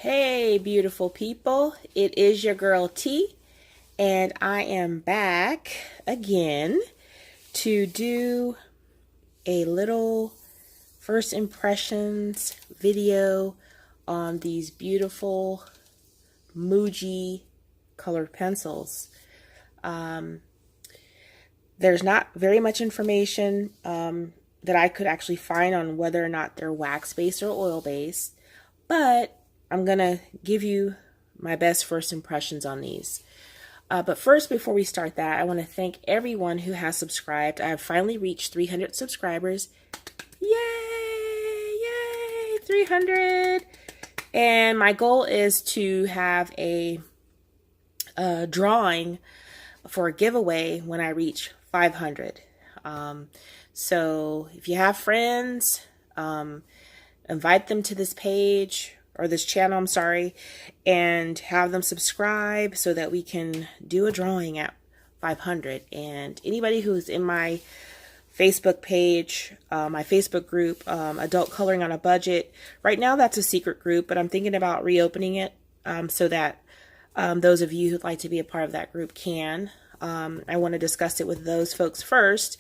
Hey, beautiful people. It is your girl T, and I am back again to do a little first impressions video on these beautiful Muji colored pencils. There's not very much information that I could actually find on whether or not they're wax-based or oil-based, but I'm going to give you my best first impressions on these. But first, before we start that, I want to thank everyone who has subscribed. I have finally reached 300 subscribers. Yay! Yay! 300! And my goal is to have a drawing for a giveaway when I reach 500. So if you have friends, invite them to this page or this channel, I'm sorry, and have them subscribe so that we can do a drawing at 500. And anybody who's in my Facebook page, my Facebook group, Adult Coloring on a Budget, right now that's a secret group, but I'm thinking about reopening it so that those of you who'd like to be a part of that group can. I want to discuss it with those folks first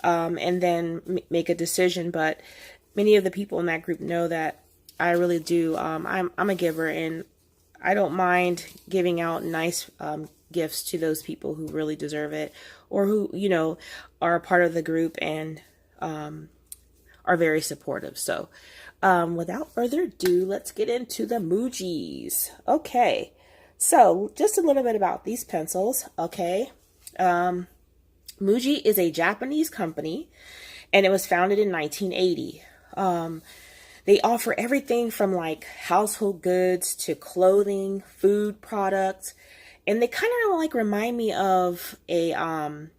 and then make a decision, but many of the people in that group know that I really do. I'm a giver, and I don't mind giving out nice gifts to those people who really deserve it, or who, you know, are a part of the group and are very supportive. So without further ado, let's get into the Mujis. Okay, so just a little bit about these pencils. Okay, Muji is a Japanese company, and it was founded in 1980. They offer everything from like household goods to clothing, food products, and they kind of like remind me of a oh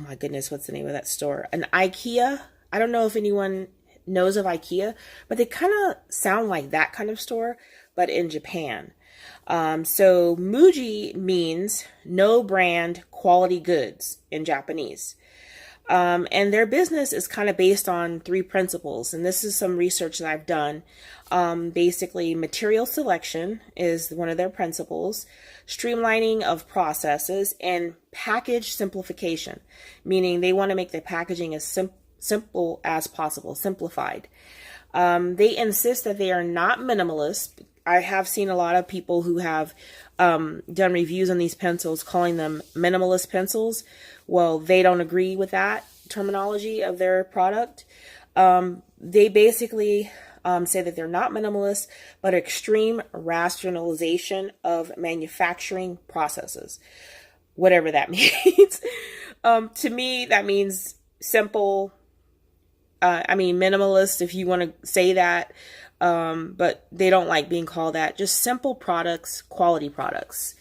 my goodness, what's the name of that store? An IKEA. I don't know if anyone knows of IKEA, but they kind of sound like that kind of store, but in Japan. So Muji means no brand quality goods in Japanese. And their business is kind of based on three principles. And this is some research that I've done. Basically, material selection is one of their principles, streamlining of processes, and package simplification, meaning they want to make the packaging as simple as possible, simplified. They insist that they are not minimalist. I have seen a lot of people who have done reviews on these pencils calling them minimalist pencils. Well, they don't agree with that terminology of their product. They basically say that they're not minimalist, but extreme rationalization of manufacturing processes, whatever that means. To me, that means simple. I mean, minimalist, if you want to say that. But they don't like being called that. Just simple products, quality products.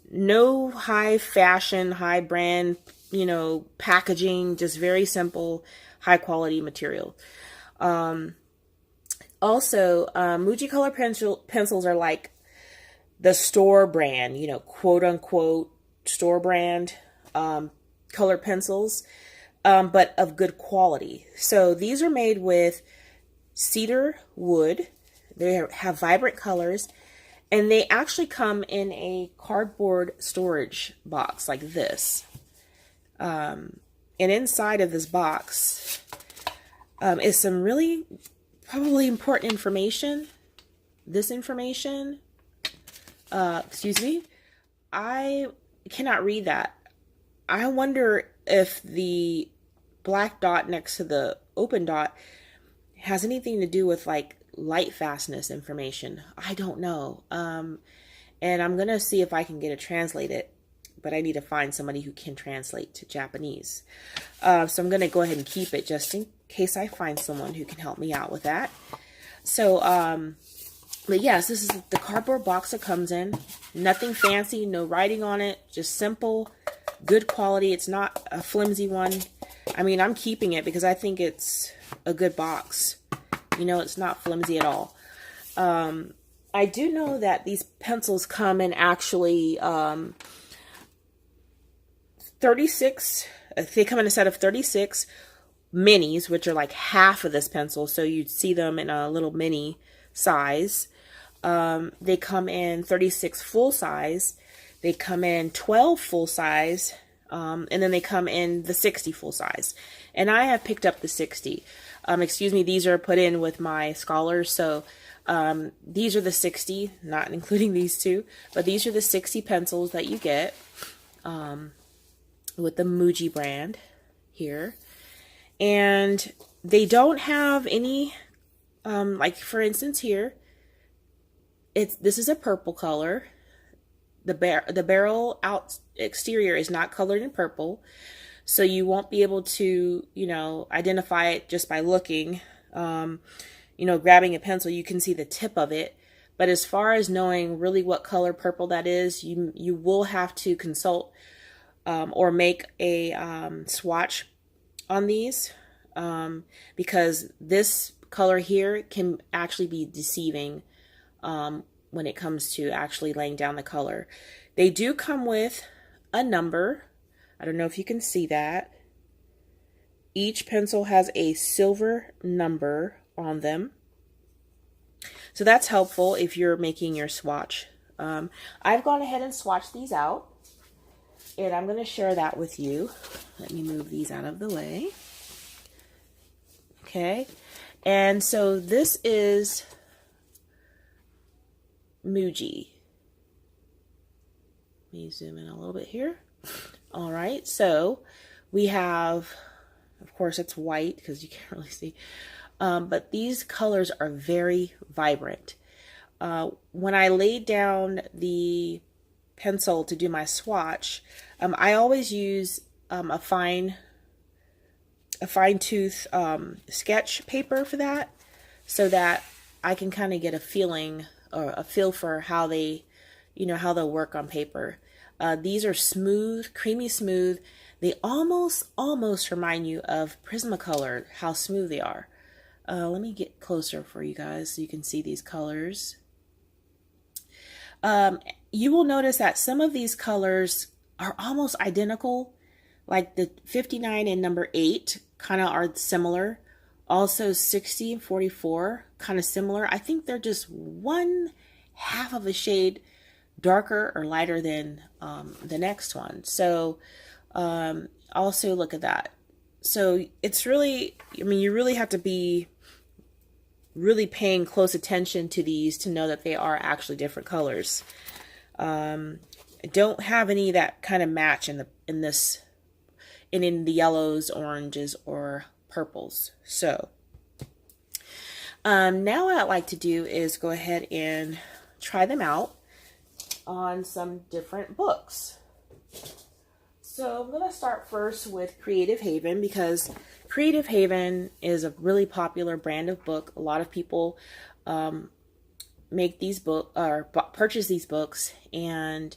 No high fashion, high brand, you know, packaging, just very simple, high quality material. Also, Muji color pencils are like the store brand, you know, quote unquote store brand color pencils, but of good quality. So these are made with cedar wood. They have vibrant colors, and they actually come in a cardboard storage box like this. And inside of this box is some really probably important information. This information, excuse me, I cannot read that. I wonder if the black dot next to the open dot has anything to do with like light fastness information. I don't know. And I'm going to see if I can get it translated, but I need to find somebody who can translate to Japanese. So I'm going to go ahead and keep it just in case I find someone who can help me out with that. So, but yes, this is the cardboard box it comes in. Nothing fancy, no writing on it, just simple, good quality. It's not a flimsy one. I mean, I'm keeping it because I think it's a good box. You know, it's not flimsy at all. I do know that these pencils come in actually 36. They come in a set of 36 minis, which are like half of this pencil. So you'd see them in a little mini size. They come in 36 full size. They come in 12 full size. And then they come in the 60 full size. And I have picked up the 60. Excuse me, these are put in with my scholars. So these are the 60, not including these two. But these are the 60 pencils that you get with the Muji brand here. And they don't have any, like for instance here, this is a purple color. The barrel out exterior is not colored in purple, so you won't be able to, identify it just by looking. Grabbing a pencil, you can see the tip of it. But as far as knowing really what color purple that is, you will have to consult or make a swatch on these, because this color here can actually be deceiving when it comes to actually laying down the color. They do come with a number. I don't know if you can see that. Each pencil has a silver number on them. So that's helpful if you're making your swatch. I've gone ahead and swatched these out, and I'm going to share that with you. Let me move these out of the way. Okay, and so this is Muji. Let me zoom in a little bit here. All right, so we have, of course, it's white because you can't really see, but these colors are very vibrant. When I laid down the pencil to do my swatch, I always use a fine tooth sketch paper for that, so that I can kind of get a feeling or a feel for how they, how they'll work on paper. These are smooth, creamy smooth. They almost remind you of Prismacolor, how smooth they are. Let me get closer for you guys so you can see these colors. You will notice that some of these colors are almost identical, like the 59 and number 8 kind of are similar. Also 60 and 44 kind of similar. I think they're just 1/2 of a shade darker or lighter than the next one. So also look at that. So it's really, you really have to be really paying close attention to these to know that they are actually different colors. I don't have any that kind of match in the yellows, oranges, or purples. So now what I'd like to do is go ahead and try them out on some different books. So I'm going to start first with Creative Haven, because Creative Haven is a really popular brand of book. A lot of people make these books or purchase these books and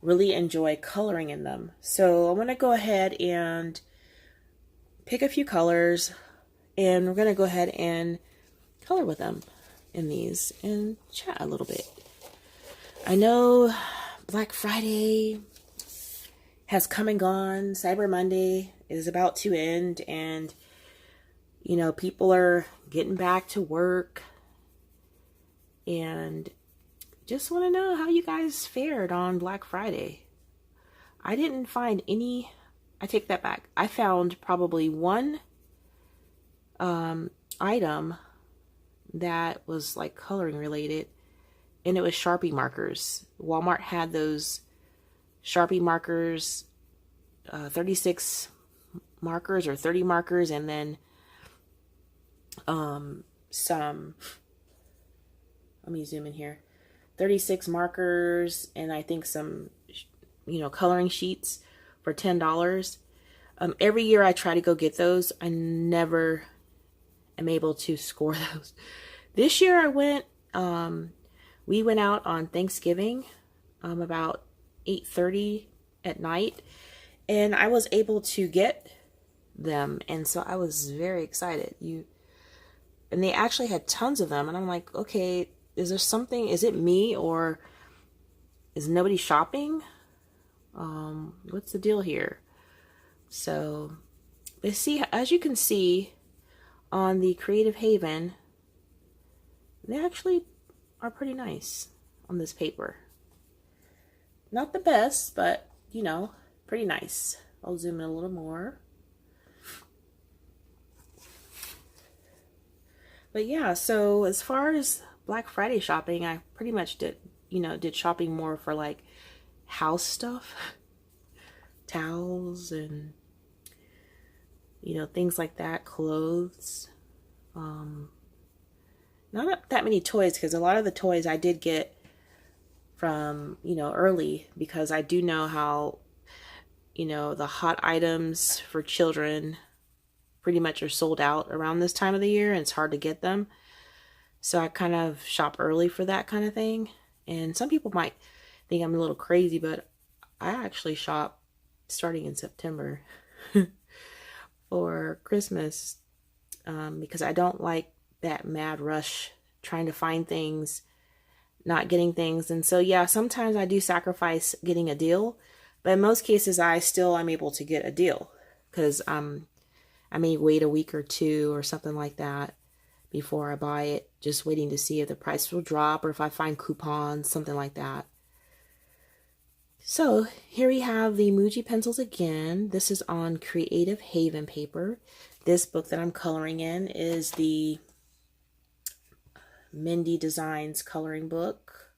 really enjoy coloring in them. So I'm going to go ahead and pick a few colors, and we're going to go ahead and color with them in these and chat a little bit. I know Black Friday has come and gone. Cyber Monday is about to end, and people are getting back to work, and just want to know how you guys fared on Black Friday. I didn't find any. I take that back. I found probably one item that was like coloring related, and it was Sharpie markers. Walmart had those Sharpie markers, 36 markers or 30 markers, and then some, let me zoom in here, 36 markers, and I think some, coloring sheets for $10. Every year I try to go get those. I never am able to score those. This year I went, we went out on Thanksgiving, about 8:30 at night, and I was able to get them, and so I was very excited. And they actually had tons of them, and I'm like, okay, is there something, is it me, or is nobody shopping? What's the deal here? So they see, as you can see on the Creative Haven, they actually are pretty nice on this paper. Not the best, but you know, pretty nice. I'll zoom in a little more. But yeah, so as far as Black Friday shopping, I pretty much did shopping more for like house stuff, towels and things like that, clothes. Not that many toys, because a lot of the toys I did get from, early, because I do know how, the hot items for children pretty much are sold out around this time of the year and it's hard to get them. So I kind of shop early for that kind of thing. And some people might think I'm a little crazy, but I actually shop starting in September for Christmas, because I don't like that mad rush trying to find things, not getting things. And so yeah, sometimes I do sacrifice getting a deal, but in most cases I'm able to get a deal, because I may wait a week or two or something like that before I buy it, just waiting to see if the price will drop or if I find coupons, something like that. So here we have the Muji pencils again. This is on Creative Haven paper. This book that I'm coloring in is the Mindy Designs coloring book,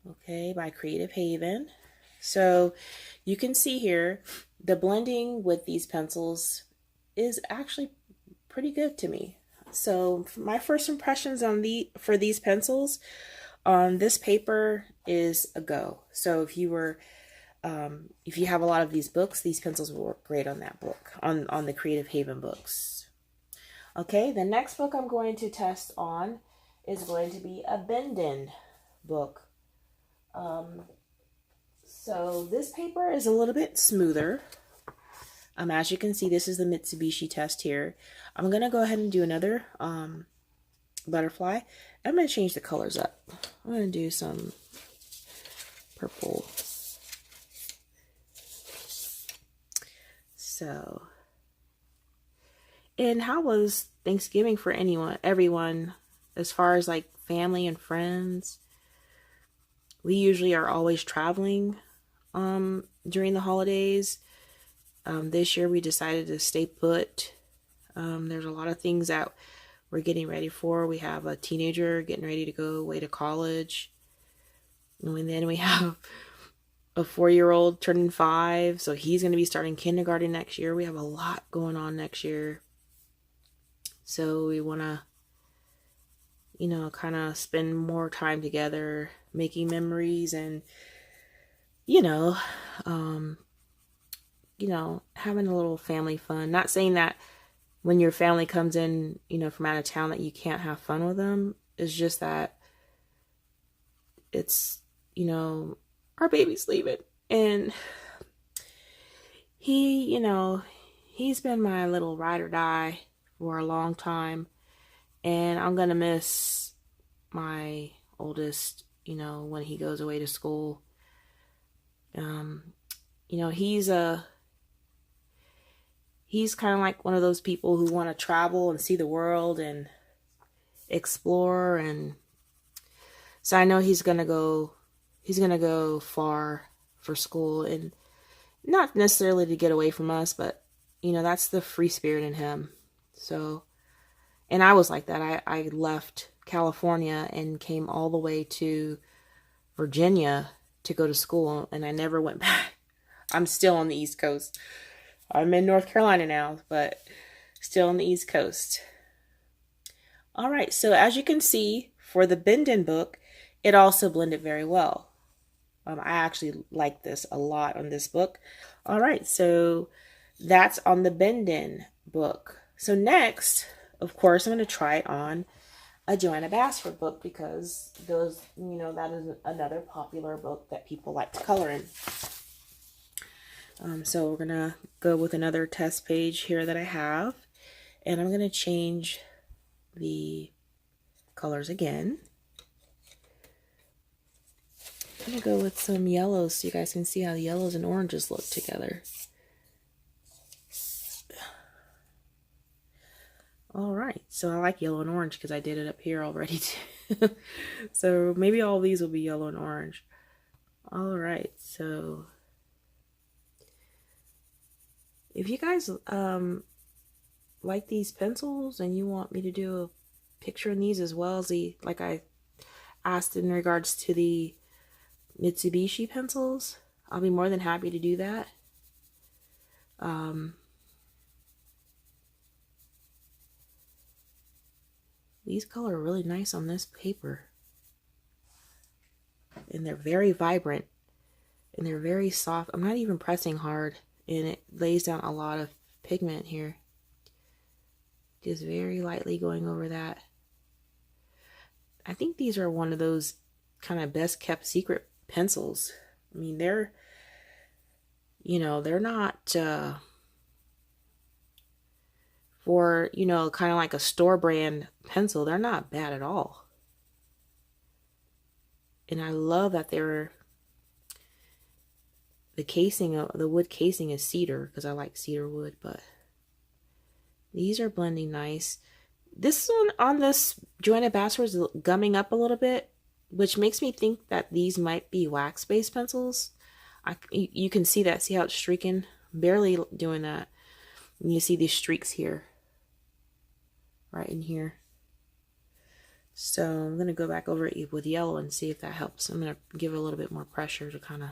okay, by Creative Haven. So you can see here the blending with these pencils is actually pretty good to me. So my first impressions for these pencils on this paper is a go. So if you have a lot of these books, these pencils will work great on that book, on the Creative Haven books. Okay, the next book I'm going to test on is going to be a Bendin book. So this paper is a little bit smoother. As you can see, this is the Mitsubishi test here. I'm going to go ahead and do another butterfly. I'm going to change the colors up. I'm going to do some purple. So, and how was Thanksgiving for everyone, as far as like family and friends? We usually are always traveling during the holidays. This year we decided to stay put. There's a lot of things that we're getting ready for. We have a teenager getting ready to go away to college. And then we have a 4-year-old turning 5. So he's going to be starting kindergarten next year. We have a lot going on next year. So we want to, kind of spend more time together, making memories and, having a little family fun. Not saying that when your family comes in, from out of town, that you can't have fun with them. It's just that it's, our baby's leaving. And he's been my little ride or die for a long time. And I'm going to miss my oldest, when he goes away to school. He's kind of like one of those people who want to travel and see the world and explore. And so I know he's going to go far for school, and not necessarily to get away from us, but that's the free spirit in him. So, and I was like that. I left California and came all the way to Virginia to go to school, and I never went back. I'm still on the East Coast. I'm in North Carolina now, but still on the East Coast. All right, so as you can see, for the Bendin book, it also blended very well. I actually like this a lot on this book. All right, so that's on the Bendin book. So next, of course, I'm going to try it on a Joanna Basford book, because those, that is another popular book that people like to color in. So we're going to go with another test page here that I have, and I'm going to change the colors again. I'm going to go with some yellows so you guys can see how the yellows and oranges look together. All right, so I like yellow and orange because I did it up here already too. So maybe all these will be yellow and orange. All right, so if you guys like these pencils and you want me to do a picture in these as well as the, like I asked in regards to the Mitsubishi pencils, I'll be more than happy to do that. These color really nice on this paper. And they're very vibrant. And they're very soft. I'm not even pressing hard. And it lays down a lot of pigment here. Just very lightly going over that. I think these are one of those kind of best kept secret pencils. I mean, they're, you know, they're not for, you know, kind of like a store brand pencil. They're not bad at all. And I love that they're, the casing, the wood casing is cedar because I like cedar wood, but these are blending nice. This one on this jointed bachelor is gumming up a little bit, which makes me think that these might be wax-based pencils. You can see that. See how it's streaking? Barely doing that. And you see these streaks here. Right in here. So I'm going to go back over it with yellow and see if that helps. I'm going to give it a little bit more pressure to kind of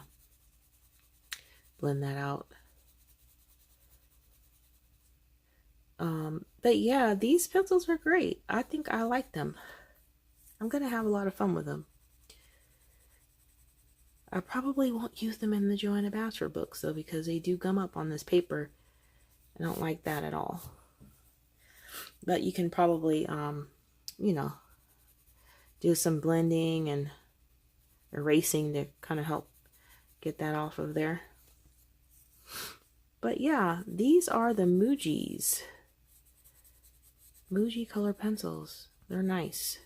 blend that out. But yeah, these pencils are great. I think I like them. I'm going to have a lot of fun with them. I probably won't use them in the Joanna Bachelor books though, because they do gum up on this paper. I don't like that at all. But you can probably, you know, do some blending and erasing to kind of help get that off of there. But yeah, these are the Muji color pencils. They're nice.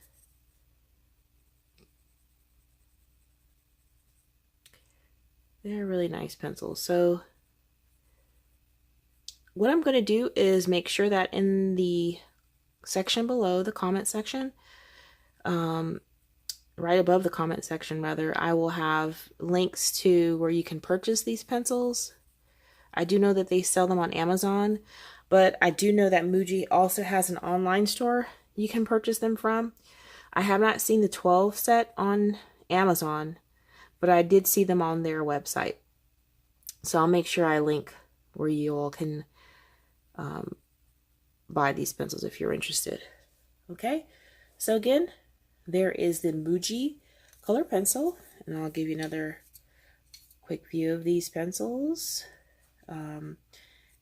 They're really nice pencils. So what I'm going to do is make sure that in the section below, the comment section, right above the comment section rather, I will have links to where you can purchase these pencils. I do know that they sell them on Amazon, but I do know that Muji also has an online store you can purchase them from. I have not seen the 12 set on Amazon, but I did see them on their website. So I'll make sure I link where you all can buy these pencils if you're interested. Okay, so again, there is the Muji color pencil, and I'll give you another quick view of these pencils.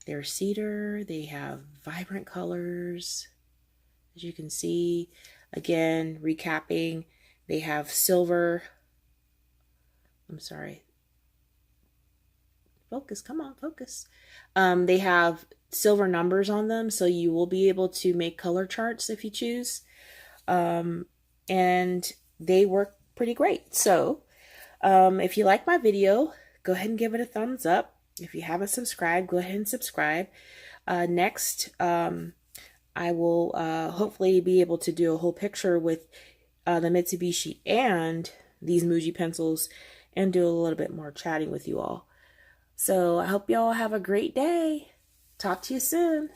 They're cedar, they have vibrant colors, as you can see. Again, recapping, they have silver, I'm sorry, focus, come on, focus. They have silver numbers on them, so you will be able to make color charts if you choose. And they work pretty great. So if you like my video, go ahead and give it a thumbs up. If you haven't subscribed, go ahead and subscribe. Next, I will hopefully be able to do a whole picture with the Mitsubishi and these Muji pencils and do a little bit more chatting with you all. So I hope you all have a great day. Talk to you soon.